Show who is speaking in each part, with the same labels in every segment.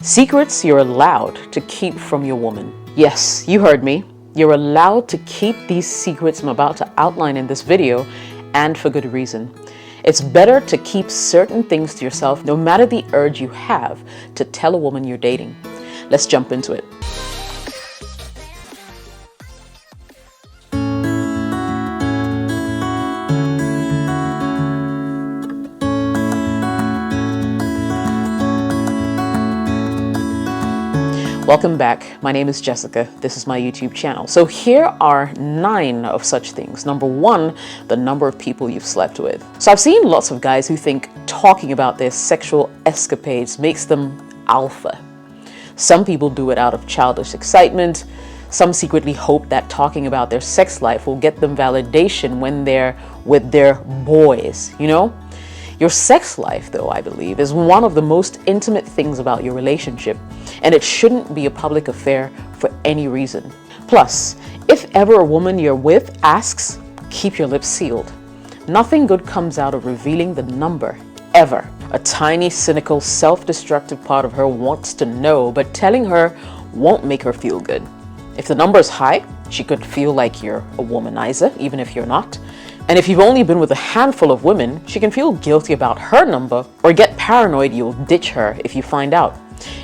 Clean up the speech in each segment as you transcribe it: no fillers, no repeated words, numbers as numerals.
Speaker 1: Secrets you're allowed to keep from your woman. Yes, you heard me. You're allowed to keep these secrets I'm about to outline in this video, and for good reason. It's better to keep certain things to yourself no matter the urge you have to tell a woman you're dating. Let's jump into it. Welcome back. My name is Jessica. This is my YouTube channel. So here are 9 of such things. Number 1, the number of people you've slept with. So I've seen lots of guys who think talking about their sexual escapades makes them alpha. Some people do it out of childish excitement. Some secretly hope that talking about their sex life will get them validation when they're with their boys, you know? Your sex life, though, I believe, is one of the most intimate things about your relationship, and it shouldn't be a public affair for any reason. Plus, if ever a woman you're with asks, keep your lips sealed. Nothing good comes out of revealing the number, ever. A tiny, cynical, self-destructive part of her wants to know, but telling her won't make her feel good. If the number is high, she could feel like you're a womanizer, even if you're not. And if you've only been with a handful of women, she can feel guilty about her number or get paranoid you'll ditch her if you find out.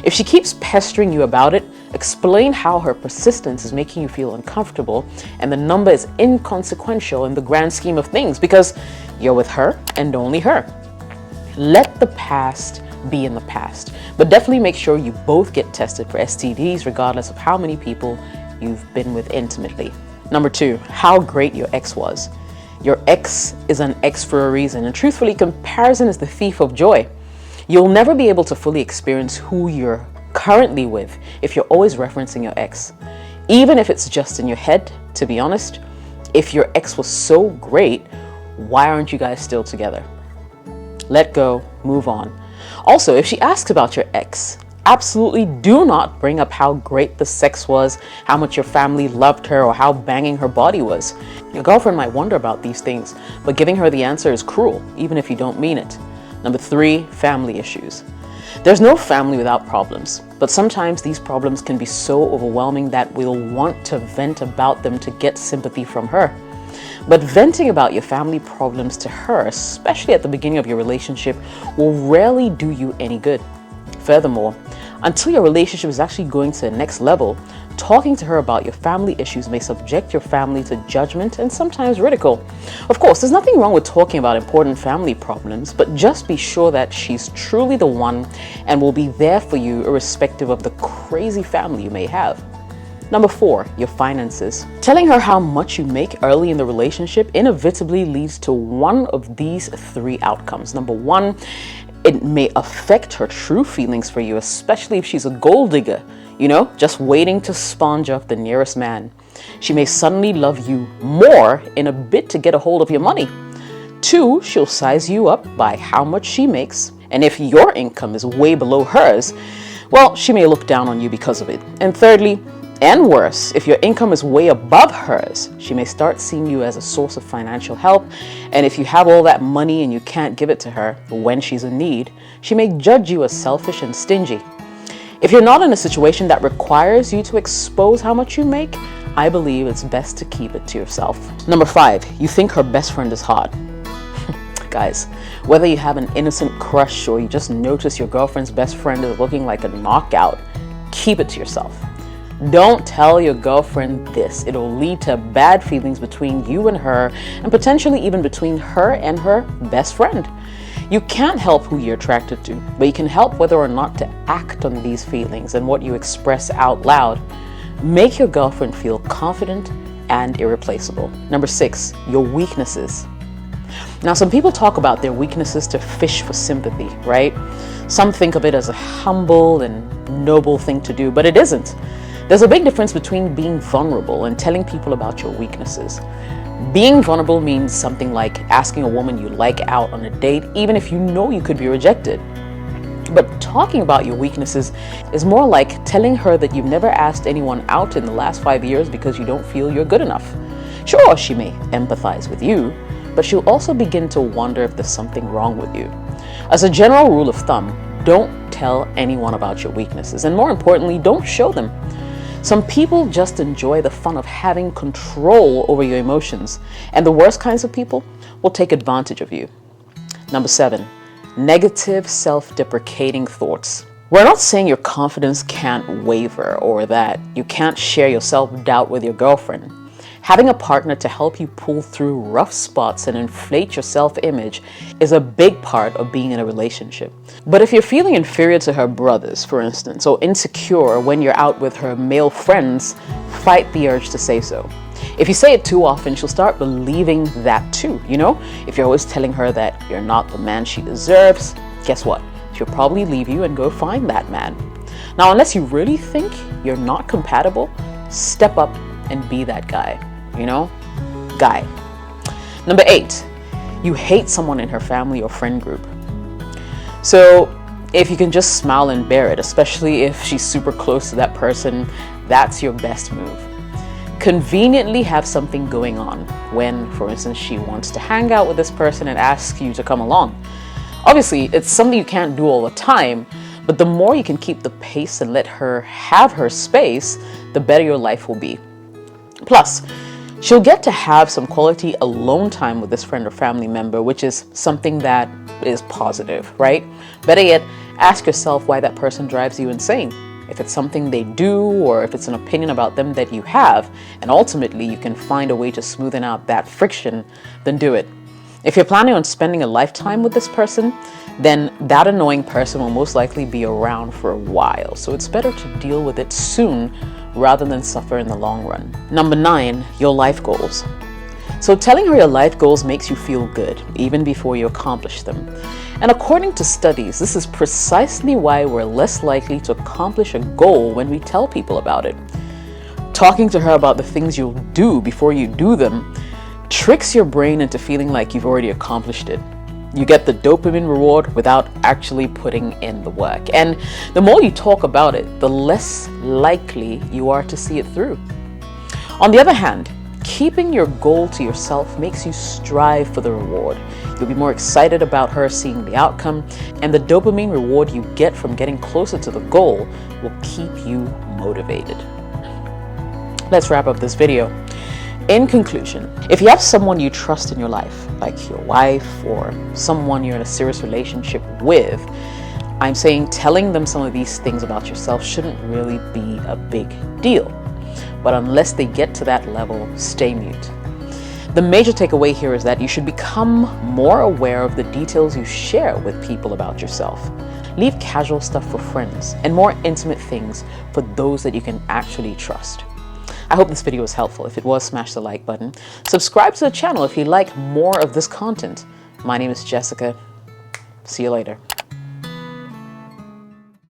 Speaker 1: If she keeps pestering you about it, explain how her persistence is making you feel uncomfortable and the number is inconsequential in the grand scheme of things because you're with her and only her. Let the past be in the past, but definitely make sure you both get tested for STDs regardless of how many people you've been with intimately. Number 2, how great your ex was. Your ex is an ex for a reason, and truthfully, comparison is the thief of joy. You'll never be able to fully experience who you're currently with if you're always referencing your ex. Even if it's just in your head, to be honest, if your ex was so great, why aren't you guys still together? Let go, move on. Also, if she asks about your ex, absolutely do not bring up how great the sex was, how much your family loved her, or how banging her body was. Your girlfriend might wonder about these things, but giving her the answer is cruel, even if you don't mean it. Number 3, family issues. There's no family without problems, but sometimes these problems can be so overwhelming that we'll want to vent about them to get sympathy from her. But venting about your family problems to her, especially at the beginning of your relationship, will rarely do you any good. Furthermore, until your relationship is actually going to the next level, talking to her about your family issues may subject your family to judgment and sometimes ridicule. Of course, there's nothing wrong with talking about important family problems, but just be sure that she's truly the one and will be there for you irrespective of the crazy family you may have. Number 4, your finances. Telling her how much you make early in the relationship inevitably leads to one of these 3 outcomes. Number 1, it may affect her true feelings for you, especially if she's a gold digger, you know, just waiting to sponge off the nearest man. She may suddenly love you more in a bid to get a hold of your money. 2, she'll size you up by how much she makes, and if your income is way below hers, well, she may look down on you because of it. And thirdly, and worse, if your income is way above hers, she may start seeing you as a source of financial help, and if you have all that money and you can't give it to her when she's in need, she may judge you as selfish and stingy. If you're not in a situation that requires you to expose how much you make, I believe it's best to keep it to yourself. Number 5, you think her best friend is hot. Guys, whether you have an innocent crush or you just notice your girlfriend's best friend is looking like a knockout, keep it to yourself. Don't tell your girlfriend this. It'll lead to bad feelings between you and her, and potentially even between her and her best friend. You can't help who you're attracted to, but you can help whether or not to act on these feelings and what you express out loud. Make your girlfriend feel confident and irreplaceable. Number 6, your weaknesses. Now, some people talk about their weaknesses to fish for sympathy, right? Some think of it as a humble and noble thing to do, but it isn't. There's a big difference between being vulnerable and telling people about your weaknesses. Being vulnerable means something like asking a woman you like out on a date, even if you know you could be rejected. But talking about your weaknesses is more like telling her that you've never asked anyone out in the last 5 years because you don't feel you're good enough. Sure, she may empathize with you, but she'll also begin to wonder if there's something wrong with you. As a general rule of thumb, don't tell anyone about your weaknesses, and more importantly, don't show them. Some people just enjoy the fun of having control over your emotions, and the worst kinds of people will take advantage of you. Number 7, negative self-deprecating thoughts. We're not saying your confidence can't waver or that you can't share your self-doubt with your girlfriend. Having a partner to help you pull through rough spots and inflate your self-image is a big part of being in a relationship. But if you're feeling inferior to her brothers, for instance, or insecure when you're out with her male friends, fight the urge to say so. If you say it too often, she'll start believing that too, If you're always telling her that you're not the man she deserves, guess what? She'll probably leave you and go find that man. Now, unless you really think you're not compatible, step up and be that guy. Guy. Number 8, you hate someone in her family or friend group. So if you can just smile and bear it, especially if she's super close to that person, that's your best move. Conveniently have something going on when, for instance, she wants to hang out with this person and asks you to come along. Obviously, it's something you can't do all the time, but the more you can keep the pace and let her have her space, the better your life will be. Plus, she'll get to have some quality alone time with this friend or family member, which is something that is positive, right? Better yet, ask yourself why that person drives you insane. If it's something they do, or if it's an opinion about them that you have, and ultimately you can find a way to smoothen out that friction, then do it. If you're planning on spending a lifetime with this person, then that annoying person will most likely be around for a while. So it's better to deal with it soon rather than suffer in the long run. Number 9, your life goals. So telling her your life goals makes you feel good, even before you accomplish them. And according to studies, this is precisely why we're less likely to accomplish a goal when we tell people about it. Talking to her about the things you'll do before you do them tricks your brain into feeling like you've already accomplished it. You get the dopamine reward without actually putting in the work. And the more you talk about it, the less likely you are to see it through. On the other hand, keeping your goal to yourself makes you strive for the reward. You'll be more excited about her seeing the outcome, and the dopamine reward you get from getting closer to the goal will keep you motivated. Let's wrap up this video. In conclusion, if you have someone you trust in your life, like your wife or someone you're in a serious relationship with, I'm saying telling them some of these things about yourself shouldn't really be a big deal. But unless they get to that level, stay mute. The major takeaway here is that you should become more aware of the details you share with people about yourself. Leave casual stuff for friends and more intimate things for those that you can actually trust. I hope this video was helpful. If it was, smash the like button. Subscribe to the channel if you like more of this content. My name is Jessica. See you later.